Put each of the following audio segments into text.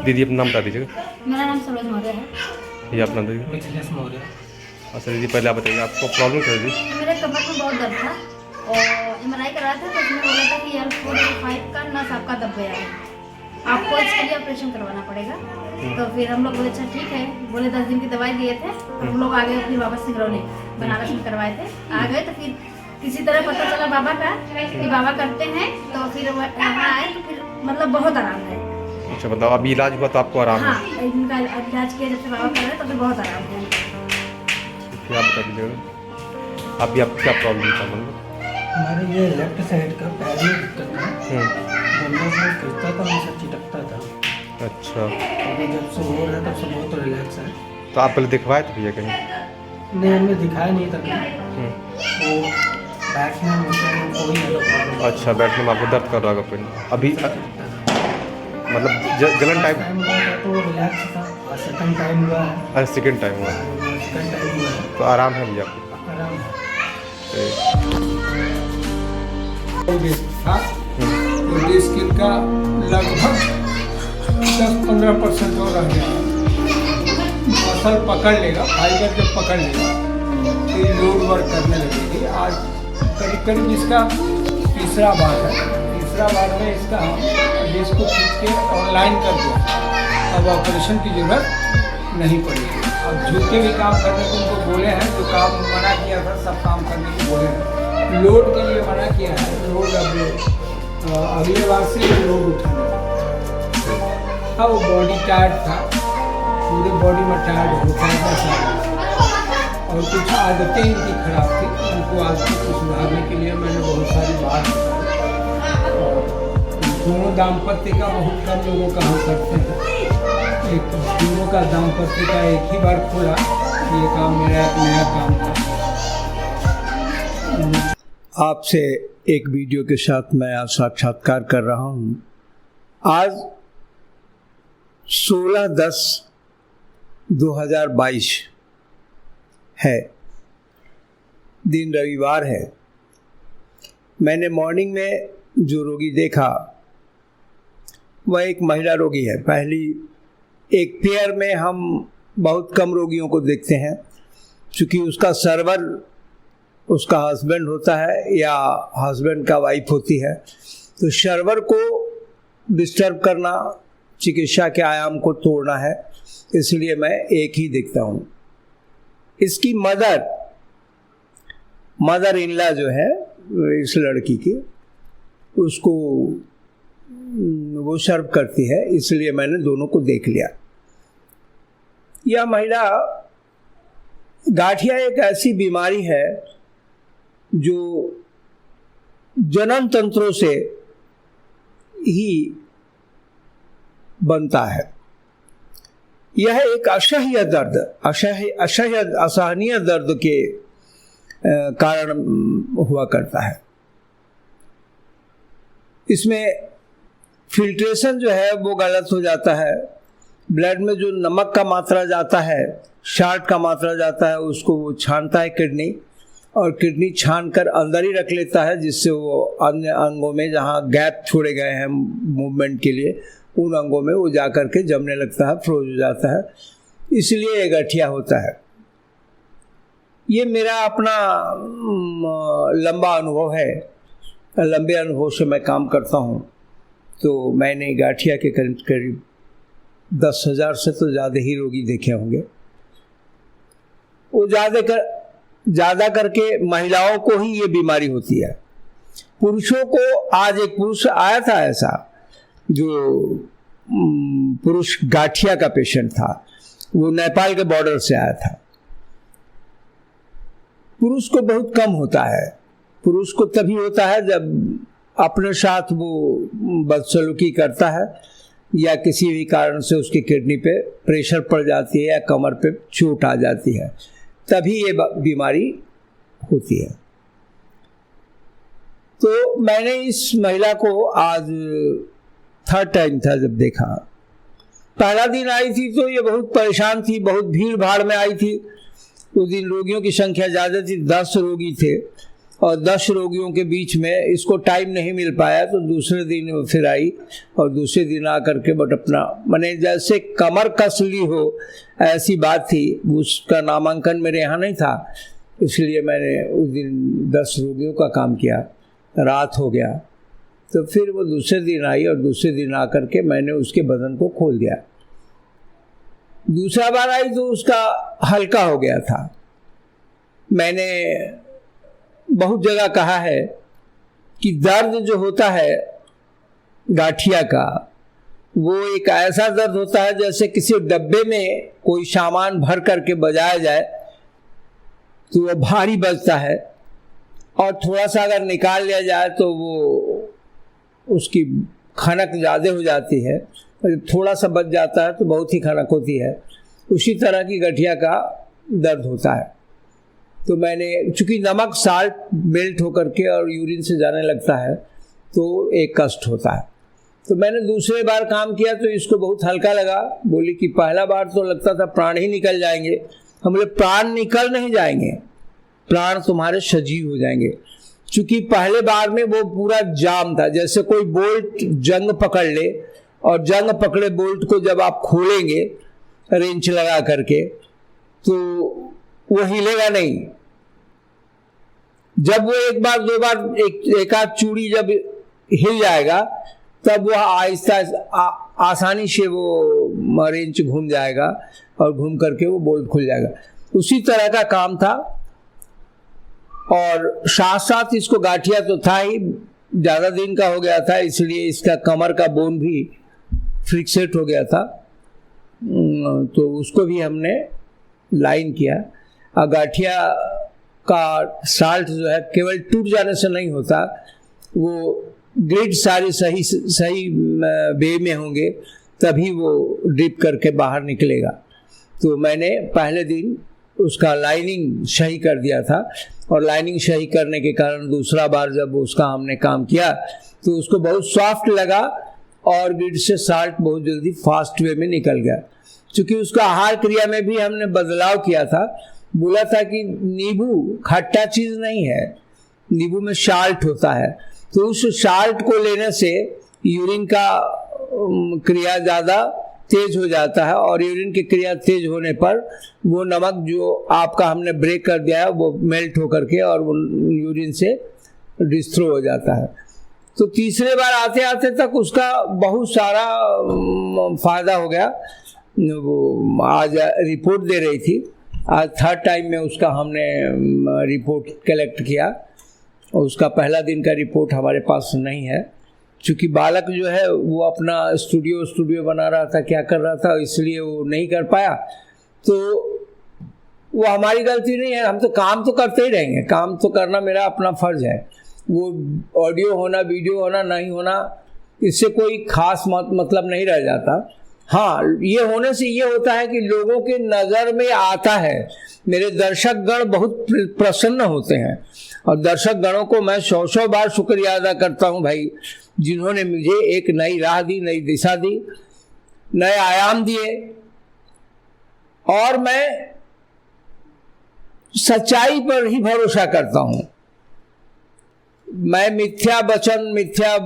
दीदी अपना नाम बता दीजिएगा। मेरा नाम सरोज मौर्य है। ये अपना दीदी। मिथिलेश मौर्य। अच्छा दीदी, पहले आप बताइए आपको प्रॉब्लम क्या है दीदी? मेरे कमर में बहुत दर्द था और MRI कराया था तो उसने बोला था कि L4-L5 का नस आपका दब गया है, आपको इसके लिए ऑपरेशन करवाना पड़ेगा। तो फिर हम लोग बोले अच्छा ठीक है, बोले 10 दिन की दवाई दिए थे तो हम लोग आ गए फिर वापस सिंगरौली बनारस में करवाए थे। आ गए तो फिर किसी तरह पता चला बाबा का कि बाबा करते हैं, तो फिर यहाँ आए तो फिर मतलब बहुत आराम है। अच्छा मतलब अभी इलाज हुआ तो आपको आराम है? हाँ, इनका इलाज किया जब से बाबा कर रहे हैं तो फिर बहुत आराम है। फिर आप बता दीजिएगा अभी आपको क्या प्रॉब्लम था मतलब? हमारे ये लेफ्ट साइड का पैर में दिक्कत था, बंदा से खींचता था हमेशा चिटकता था। अच्छा, अभी जब से हो रहा है तब से बहुत रिलैक्स है। तो आप पहले दिखवाए थे भैया कहीं? नहीं, हमने दिखाया नहीं था कहीं। वो बैठने में कोई प्रॉब्लम। अच्छा, बैठने में आपको दर्द कर रहा होगा पेन अभी मतलब जलन टाइप? तो रिलैक्स था। सेकंड टाइम हुआ है। अच्छा सेकेंड टाइम हुआ है सेकंड टाइम हुआ है तो आराम है भैया आपको? आराम है। था तो स्किन का लगभग 10-15% और रह गया। मसल पकड़ लेगा, फाइबर जब पकड़ लेगा तो ये लोड वर्क करने लगेगी। आज करीब करीब इसका तीसरा बार है। तीसरा बार में इसका हम डिस्क को खींच के ऑनलाइन कर दिया। अब ऑपरेशन की जरूरत नहीं पड़ेगी। अब झुक के भी काम करने को उनको बोले हैं, जो काम मना किया था सब काम करने को बोले हैं। लोड के लिए मना किया है। लोड अब अगले बार से लोड उठाना। हाँ, वो बॉडी टायर्ड था, पूरे बॉडी में टायर्ड होता है ऐसा। और कुछ आदतें इनकी खराब थी, उनको आदतों को सुधारने के लिए मैंने बहुत सारी बात दोनों दाम्पत्य का बहुत कम लोगों का हम करते हैं। एक दोनों का दाम्पत्य का एक ही बार खोला, ये काम मेरा एक नया काम था। आपसे एक वीडियो के साथ मैं आज साक्षात्कार कर रहा हूँ। आज 16/10/2022 है, दिन रविवार है। मैंने मॉर्निंग में जो रोगी देखा वह एक महिला रोगी है। पहली एक पेयर में हम बहुत कम रोगियों को देखते हैं, क्योंकि उसका सर्वर उसका हस्बैंड होता है या हस्बैंड का वाइफ होती है, तो सर्वर को डिस्टर्ब करना चिकित्सा के आयाम को तोड़ना है, इसलिए मैं एक ही देखता हूँ। इसकी मदर इनला जो है इस लड़की की, उसको वो सर्व करती है, इसलिए मैंने दोनों को देख लिया। यह महिला गाठिया एक ऐसी बीमारी है जो जनन तंत्रों से ही बनता है। यह एक असह्य दर्द, असहनीय दर्द के कारण हुआ करता है। इसमें फिल्ट्रेशन जो है वो गलत हो जाता है। ब्लड में जो नमक का मात्रा जाता है, साल्ट का मात्रा जाता है, उसको वो छानता है किडनी, और किडनी छान कर अंदर ही रख लेता है, जिससे वो अन्य अंगों में जहाँ गैप छोड़े गए हैं मूवमेंट के लिए, उन अंगों में वो जा कर के जमने लगता है, फ्रोज हो जाता है, इसलिए ये गठिया होता है। ये मेरा अपना लंबा अनुभव है, लंबे अनुभव से मैं काम करता हूँ। तो मैंने गाठिया के करीब 10,000 से तो ज़्यादा ही रोगी देखे होंगे। वो ज़्यादा करके महिलाओं को ही ये बीमारी होती है। पुरुषों को, आज एक पुरुष आया था ऐसा, जो पुरुष गाठिया का पेशेंट था, वो नेपाल के बॉर्डर से आया था। पुरुष को बहुत कम होता है। पुरुष को तभी होता है जब अपने साथ वो बदसलूकी करता है या किसी भी कारण से उसकी किडनी पे प्रेशर पड़ जाती है या कमर पे चोट आ जाती है, तभी ये बीमारी होती है। तो मैंने इस महिला को आज 3rd टाइम था जब देखा। पहला दिन आई थी तो ये बहुत परेशान थी, बहुत भीड़ भाड़ में आई थी। उस दिन रोगियों की संख्या ज़्यादा थी, 10 रोगी थे, और 10 रोगियों के बीच में इसको टाइम नहीं मिल पाया, तो दूसरे दिन वो फिर आई और दूसरे दिन आकर के बट अपना मैंने जैसे कमर कस ली हो ऐसी बात थी। उसका नामांकन मेरे यहाँ नहीं था, इसलिए मैंने उस दिन 10 रोगियों का काम किया। रात हो गया तो फिर वो दूसरे दिन आई और दूसरे दिन आकर के मैंने उसके बदन को खोल दिया। दूसरा बार आई तो उसका हल्का हो गया था। मैंने बहुत जगह कहा है कि दर्द जो होता है गाठिया का, वो एक ऐसा दर्द होता है जैसे किसी डब्बे में कोई सामान भर करके बजाया जाए तो वो भारी बजता है, और थोड़ा सा अगर निकाल लिया जाए तो वो उसकी खनक ज़्यादा हो जाती है, थोड़ा सा बच जाता है तो बहुत ही खनक होती है। उसी तरह की गठिया का दर्द होता है। तो मैंने चूँकि नमक साल्ट मेल्ट होकर के और यूरिन से जाने लगता है तो एक कष्ट होता है। तो मैंने दूसरे बार काम किया तो इसको बहुत हल्का लगा। बोली कि पहला बार तो लगता था प्राण ही निकल जाएंगे। हम बोले प्राण निकल नहीं जाएंगे, प्राण तुम्हारे सजीव हो जाएंगे। चूँकि पहले बार में वो पूरा जाम था, जैसे कोई बोल्ट जंग पकड़ ले और जंग पकड़े बोल्ट को जब आप खोलेंगे रेंच लगा करके तो वो हिलेगा नहीं। जब वो एक बार दो बार एक आध चूड़ी जब हिल जाएगा तब वह आहिस्ता आसानी से वो रेंच घूम जाएगा और घूम करके वो बोल्ट खुल जाएगा। उसी तरह का काम था। और साथ साथ इसको गाठिया तो था ही, ज़्यादा दिन का हो गया था, इसलिए इसका कमर का बोन भी फिक्सेट हो गया था, तो उसको भी हमने लाइन किया। और गाठिया का साल्ट जो है केवल टूट जाने से नहीं होता, वो ग्रिड सारे सही वे में होंगे तभी वो ड्रिप करके बाहर निकलेगा। तो मैंने पहले दिन उसका लाइनिंग सही कर दिया था, और लाइनिंग सही करने के कारण दूसरा बार जब उसका हमने काम किया तो उसको बहुत सॉफ्ट लगा और ग्रिड से साल्ट बहुत जल्दी फास्ट वे में निकल गया। क्योंकि उसका आहार क्रिया में भी हमने बदलाव किया था। बोला था कि नींबू खट्टा चीज़ नहीं है, नींबू में साल्ट होता है, तो उस साल्ट को लेने से यूरिन का क्रिया ज़्यादा तेज हो जाता है, और यूरिन की क्रिया तेज होने पर वो नमक जो आपका हमने ब्रेक कर दिया है वो मेल्ट होकर के और वो यूरिन से डिस्ट्रो हो जाता है। तो तीसरे बार आते आते तक उसका बहुत सारा फायदा हो गया। वो आज रिपोर्ट दे रही थी, आज 3rd टाइम में उसका हमने रिपोर्ट कलेक्ट किया, और उसका पहला दिन का रिपोर्ट हमारे पास नहीं है। चूँकि बालक जो है वो अपना स्टूडियो बना रहा था, क्या कर रहा था, इसलिए वो नहीं कर पाया। तो वो हमारी गलती नहीं है, हम तो काम तो करते ही रहेंगे, काम तो करना मेरा अपना फर्ज है। वो ऑडियो होना वीडियो होना नहीं होना इससे कोई खास मतलब नहीं रह जाता। हाँ, ये होने से ये होता है कि लोगों के नज़र में आता है। मेरे दर्शक गण बहुत प्रसन्न होते हैं, और दर्शक गणों को मैं 100 बार शुक्रिया अदा करता हूँ भाई, जिन्होंने मुझे एक नई राह दी, नई दिशा दी, नए आयाम दिए। और मैं सच्चाई पर ही भरोसा करता हूँ। मैं मिथ्या वचन, मिथ्या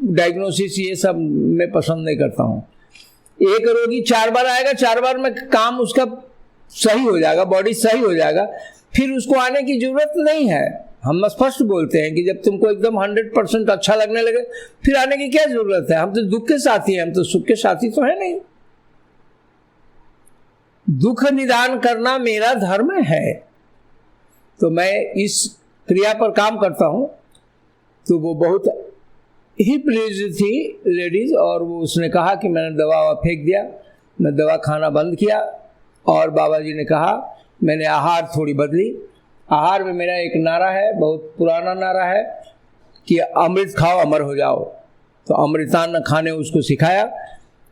डायग्नोसिस ये सब मैं पसंद नहीं करता हूँ। एक रोगी 4 बार आएगा, 4 बार में काम उसका सही हो जाएगा, बॉडी सही हो जाएगा, फिर उसको आने की जरूरत नहीं है। हम स्पष्ट बोलते हैं कि जब तुमको एकदम 100% अच्छा लगने लगे फिर आने की क्या जरूरत है। हम तो दुख के साथी हैं, हम तो सुख के साथी तो है नहीं। दुख निदान करना मेरा धर्म है, तो मैं इस क्रिया पर काम करता हूँ। तो वो बहुत ही प्लीज थी लेडीज, और वो उसने कहा कि मैंने दवा फेंक दिया, मैं दवा खाना बंद किया। और बाबा जी ने कहा, मैंने आहार थोड़ी बदली। आहार में मेरा एक नारा है, बहुत पुराना नारा है कि अमृत खाओ अमर हो जाओ। तो अमृतान्न खाने उसको सिखाया।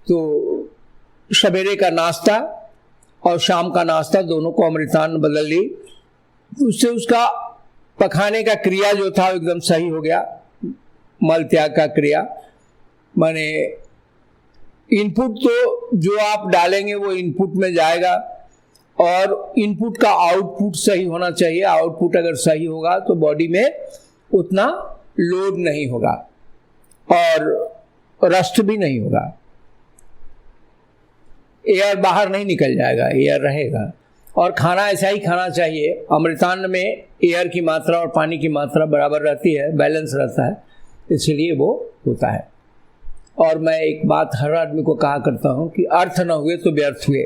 तो सवेरे का नाश्ता और शाम का नाश्ता दोनों को अमृतान्न बदल ली। उससे उसका पखाने का क्रिया जो था एकदम सही हो गया, मल त्याग का क्रिया। माने इनपुट तो जो आप डालेंगे वो इनपुट में जाएगा, और इनपुट का आउटपुट सही होना चाहिए। आउटपुट अगर सही होगा तो बॉडी में उतना लोड नहीं होगा और रस्ट भी नहीं होगा, एयर बाहर नहीं निकल जाएगा, एयर रहेगा। और खाना ऐसा ही खाना चाहिए, अमृतान्न में एयर की मात्रा और पानी की मात्रा बराबर रहती है, बैलेंस रहता है, इसलिए वो होता है। और मैं एक बात हर आदमी को कहा करता हूँ कि अर्थ न हुए तो व्यर्थ हुए।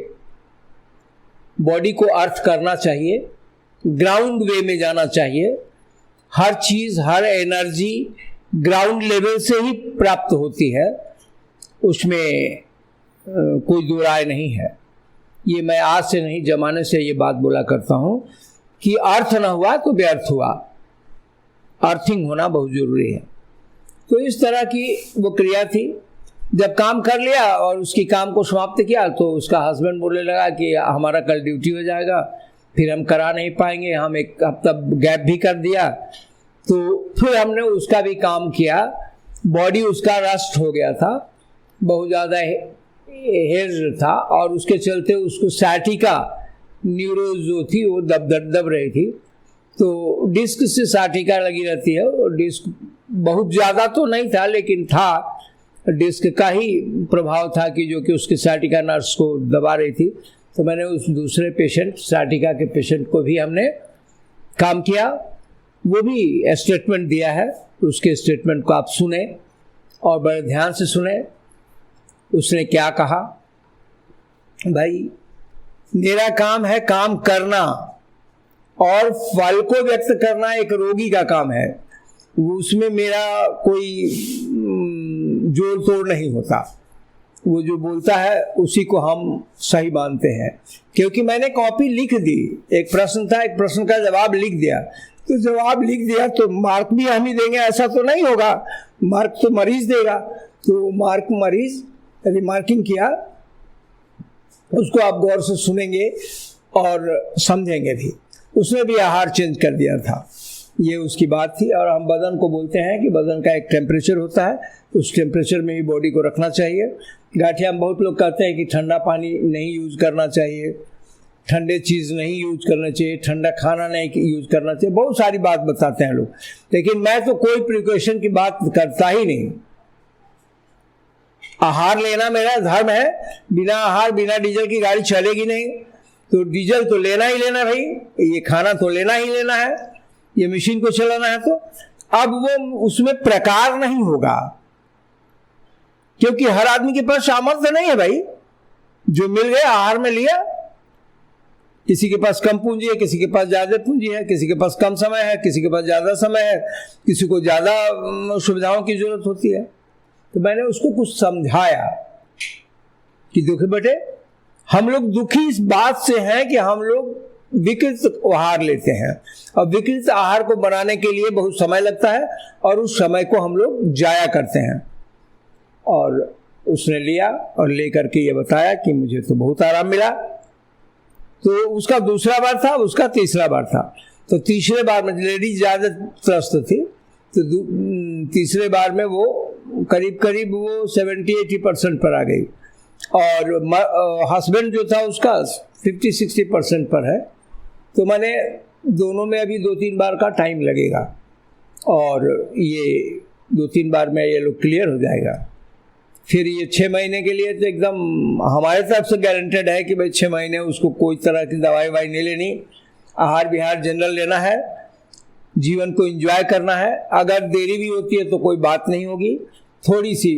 बॉडी को अर्थ करना चाहिए, ग्राउंड वे में जाना चाहिए। हर चीज़, हर एनर्जी ग्राउंड लेवल से ही प्राप्त होती है, उसमें कोई दो राय नहीं है। ये मैं आज से नहीं, जमाने से ये बात बोला करता हूँ कि अर्थ न हुआ तो व्यर्थ हुआ, अर्थिंग होना बहुत ज़रूरी है। तो इस तरह की वो क्रिया थी। जब काम कर लिया और उसकी काम को समाप्त किया तो उसका हस्बैंड बोलने लगा कि हमारा कल ड्यूटी हो जाएगा, फिर हम करा नहीं पाएंगे, हम एक हफ्ता गैप भी कर दिया। तो फिर हमने उसका भी काम किया। बॉडी उसका रस्ट हो गया था, बहुत ज़्यादा हेज था और उसके चलते उसको साइटिका न्यूरोज जो थी वो दब रही थी। तो डिस्क से साइटिका लगी रहती है और डिस्क बहुत ज़्यादा तो नहीं था लेकिन था, डिस्क का ही प्रभाव था कि जो कि उसके साइटिका नर्व्स को दबा रही थी। तो मैंने उस दूसरे पेशेंट, साइटिका के पेशेंट को भी हमने काम किया, वो भी स्टेटमेंट दिया है। उसके स्टेटमेंट को आप सुने और बड़े ध्यान से सुने। उसने क्या कहा, भाई मेरा काम है काम करना और फल को व्यक्त करना एक रोगी का काम है, उसमें मेरा कोई जोड़ तोड़ नहीं होता। वो जो बोलता है उसी को हम सही मानते हैं, क्योंकि मैंने कॉपी लिख दी। एक प्रश्न था, एक प्रश्न का जवाब लिख दिया, तो जवाब लिख दिया तो मार्क भी हम ही देंगे ऐसा तो नहीं होगा, मार्क तो मरीज देगा। तो मार्क मरीज रिमार्किंग किया, उसको आप गौर से सुनेंगे और समझेंगे भी। उसने भी आहार चेंज कर दिया था, ये उसकी बात थी। और हम बदन को बोलते हैं कि बदन का एक टेम्परेचर होता है, उस टेम्परेचर में ही बॉडी को रखना चाहिए। गाठिया में बहुत लोग कहते हैं कि ठंडा पानी नहीं यूज़ करना चाहिए, ठंडे चीज़ नहीं यूज करना चाहिए, ठंडा खाना नहीं यूज करना चाहिए, बहुत सारी बात बताते हैं लोग। लेकिन मैं तो कोई प्रिकॉशन की बात करता ही नहीं। आहार लेना मेरा धर्म है, बिना आहार बिना डीजल की गाड़ी चलेगी नहीं। तो डीजल तो लेना ही लेना भाई, ये खाना तो लेना ही लेना है, ये मशीन को चलाना है। तो अब वो उसमें प्रकार नहीं होगा, क्योंकि हर आदमी के पास सामर्थ्य नहीं है भाई। जो मिल गया आहार में लिया, किसी के पास कम पूंजी है, किसी के पास ज्यादा पूंजी है, किसी के पास कम समय है, किसी के पास ज्यादा समय है, किसी को ज्यादा सुविधाओं की जरूरत होती है। तो मैंने उसको कुछ समझाया कि देखो बेटे, हम लोग दुखी इस बात से हैं कि हम लोग विकृत आहार लेते हैं, और विकृत आहार को बनाने के लिए बहुत समय लगता है और उस समय को हम लोग जाया करते हैं। और उसने लिया और लेकर के ये बताया कि मुझे तो बहुत आराम मिला। तो उसका दूसरा बार था, उसका तीसरा बार था। तो तीसरे बार में लेडीज ज़्यादा त्रस्त थी, तो तीसरे बार में वो करीब वो 70-80% पर आ गई, और हस्बैंड जो था उसका 50-60% पर है। तो मैंने दोनों में अभी 2-3 बार का टाइम लगेगा, और ये 2-3 बार में ये लोग क्लियर हो जाएगा। फिर ये 6 महीने के लिए तो एकदम हमारे तरफ से गारंटेड है कि भाई 6 महीने उसको कोई तरह की दवाई नहीं लेनी, आहार विहार जनरल लेना है, जीवन को एंजॉय करना है। अगर देरी भी होती है तो कोई बात नहीं होगी, थोड़ी सी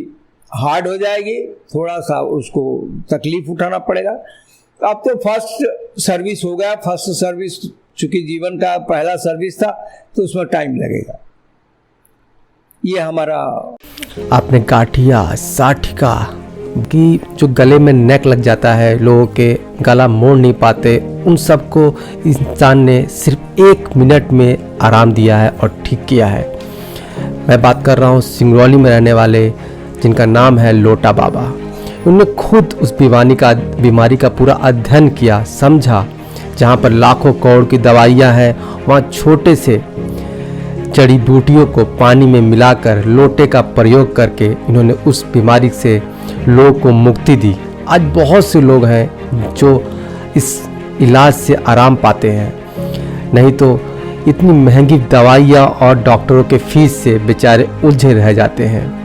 हार्ड हो जाएगी, थोड़ा सा उसको तकलीफ उठाना पड़ेगा। अब तो फर्स्ट सर्विस हो गया, फर्स्ट सर्विस चूँकि जीवन का पहला सर्विस था तो उसमें टाइम लगेगा। ये हमारा आपने गाठिया साठिका की जो गले में नेक लग जाता है, लोगों के गला मोड़ नहीं पाते, उन सबको इंसान ने सिर्फ 1 मिनट में आराम दिया है और ठीक किया है। मैं बात कर रहा हूँ सिंगरौली में रहने वाले जिनका नाम है लोटा बाबा। उन्होंने खुद उस बीमारी का पूरा अध्ययन किया, समझा। जहाँ पर लाखों करोड़ की दवाइयाँ हैं, वहाँ छोटे से जड़ी बूटियों को पानी में मिलाकर लोटे का प्रयोग करके इन्होंने उस बीमारी से लोगों को मुक्ति दी। आज बहुत से लोग हैं जो इस इलाज से आराम पाते हैं, नहीं तो इतनी महंगी दवाइयाँ और डॉक्टरों के फीस से बेचारे उलझे रह जाते हैं।